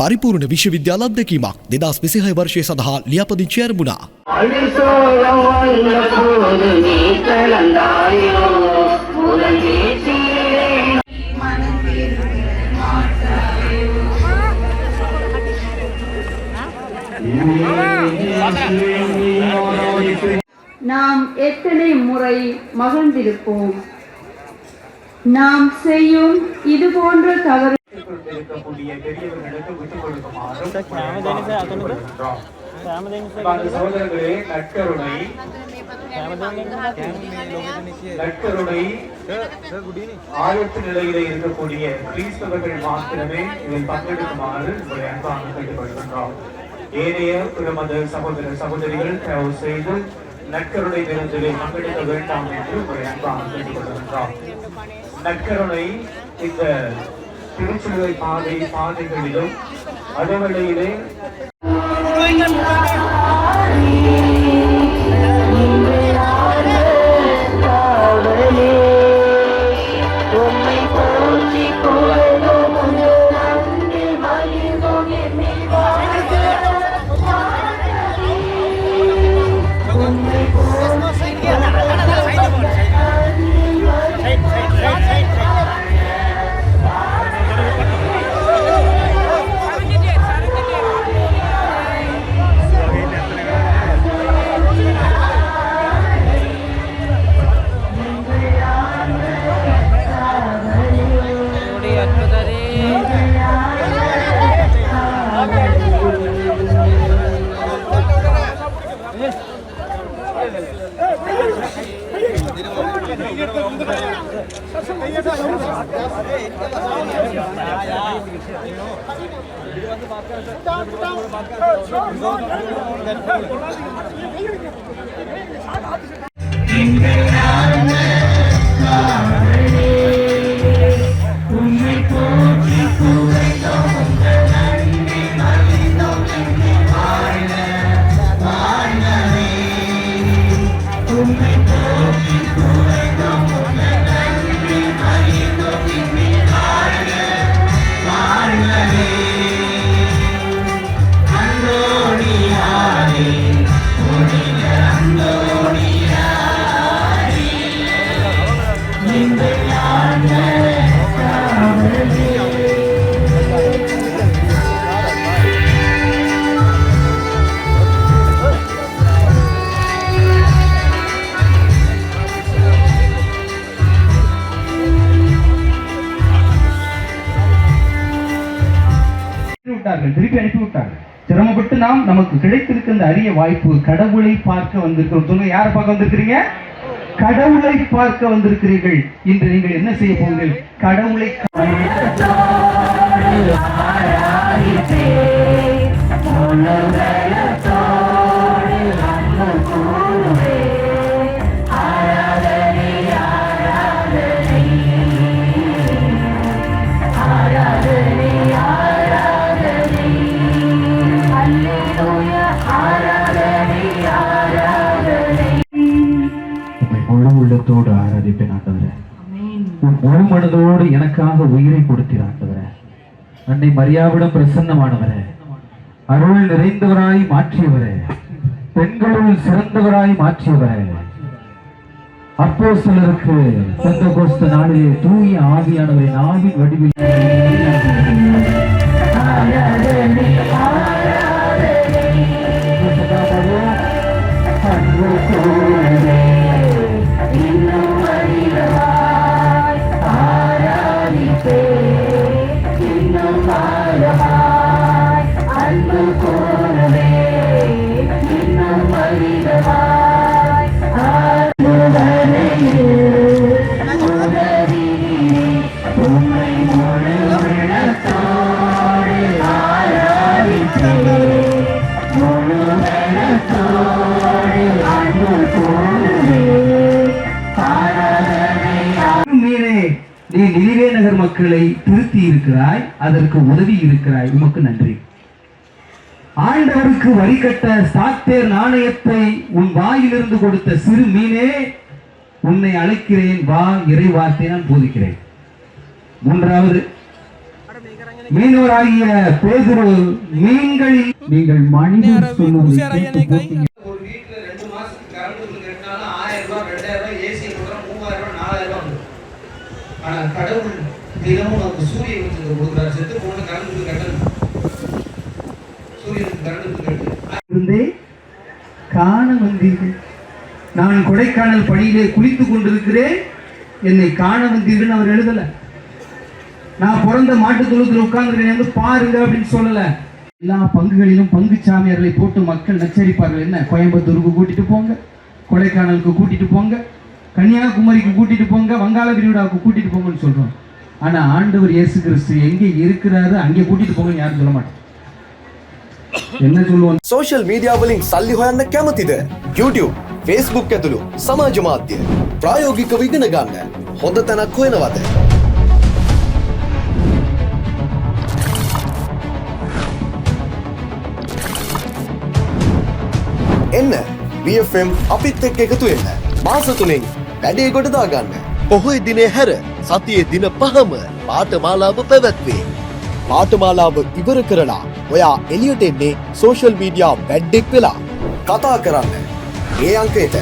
පරිපූර්ණ විශ්වවිද්‍යාල අත්දැකීමක් 2026 වර්ෂයේ සඳහා ලියාපදිංචි ආරම්භුණා. நாம் எத்தனை முறை மகிழ்ந்திருப்போம். நாம் செய்யும் இது போன்ற தவறு ஆயத்த நிலையிலே இருக்கக்கூடிய கிறிஸ்தவர்கள் மாத்திரமே இதில் பங்கெடுக்குமாறு உங்களை அன்பாக கேட்டுக்கொள்கின்றோம். ஏனைய மத சகோதர சகோதரிகள் தயவு செய்து நற்கருணை விருந்திலே பங்கெடுக்க வேண்டாம் என்று உங்களை அன்பாக கேட்டுக்கொள்கின்றோம். நற்கருணை இந்த திருச்சிலுவை பாதைகளிலும் அதவழியிலே திருப்பி அனுப்பிவிட்டார்கள். சிரமப்பட்டு நாம் நமக்கு கிடைத்திருக்கிற இந்த அரிய வாய்ப்பு கடவுளை பார்க்க வந்திருக்கிறோம். சொல்லுங்க, யாரை பார்க்க வந்திருக்கிறீங்க? கடவுளை பார்க்க வந்திருக்கிறீர்கள். இன்று நீங்கள் என்ன செய்ய போகிறீர்கள்? கடவுளை உள்ளத்தோடு ஆராதிப்பேன் ஆண்டவரே. முழு மனதோடு எனக்காக உயிரை கொடுத்தீர் ஆண்டவரே. அன்னை மரியாவிடம் பிரசன்னமானவரே, அருள் நிறைந்தவராய் மாற்றியவரே, பெண்களுள் சிறந்தவராய் மாற்றியவரே, அப்போஸ்தலருக்கு பெந்தெகோஸ்து நாளிலே தூய ஆவியானவரின் ஆவின் வடிவில் நீ நினிவே நகர் மக்களை திருத்தி இருக்கிறாய், அதற்கு உதவி இருக்கிறாய், உமக்கு நன்றி. ஆண்டவருக்கு வரி கட்ட சாத்தேர் நாணயத்தை உன் வாயிலிருந்து கொடுத்த சிறு மீனே, உன்னை அழைக்கிறேன், வா, இறை வார்த்தை நான் போதிக்கிறேன். மூன்றாவது மீனவராகிய பேதுரு மீன்கள் நீங்கள் மனிதர் சொல்லுவதை கேட்டு போட்டீங்க. ஒரு வீட்டுல 2 மாசத்துக்கு கரண்ட் பில் கட்டினாலும் 1000 ரூபாய் 2000 ரூபாய் ஏசி கொடுக்குறோம் 3000 ரூபாய் 4000 ரூபாய் வந்து. ஆனா கடவுள் தினமும் நமக்கு சூரிய வெளிச்சத்தை கொடுக்குறாரு. செத்து போன கரண்ட் பில் கட்டணும். சூரியனுக்கு கரண்ட் பில் கட்டு இருந்தே காண வந்தீர்கள். நான் கொடைக்கானல் பணியிலே குளித்துக் கொண்டிருக்கிறேன், என்னை காண வந்தீர்கள் அவர் எழுதல. நான் பிறந்த மாட்டு தொழுத்தில் உட்கார்ந்து பாருங்க அப்படின்னு சொல்லல. எல்லா பங்குகளிலும் பங்கு சாமியார்களை போட்டு மக்கள் நச்சரிப்பார்கள். என்ன, கோயம்புத்தூருக்கு கூட்டிட்டு போங்க, கொடைக்கானலுக்கு கூட்டிட்டு போங்க, கன்னியாகுமரிக்கு கூட்டிட்டு போங்க, வங்காள விரிகுடாவுக்கு கூட்டிட்டு போங்கன்னு சொல்றோம். ஆனா ஆண்டவர் இயேசு கிறிஸ்து எங்கே இருக்கிறாரு அங்கே கூட்டிட்டு போங்கன்னு யாரும் சொல்ல மாட்டோம். என்ன சொல்லுவோம்? සෝෂල් මීඩියා වලින් සල්ලි හොයන්න කැමතිද? YouTube, Facebook ඇතුළු සමාජ මාධ්‍ය ප්‍රායෝගිකව ඉගෙන ගන්න හොඳ තැනක් හොයනවද? එන්න BFM අපිත් එක්ක එකතු වෙන්න. මාස 3න් වැඩේ කොට දාගන්න. පොහොය දිනේ හැර සතියේ දින 5ම පාඨමාලාව පැවැත්වේ. පාඨමාලාව ඉවර කරලා ඔයා එළියට එන්නේ සෝෂල් මීඩියා වැඩෙක් වෙලා. කතා කරන්න මේ අංකයට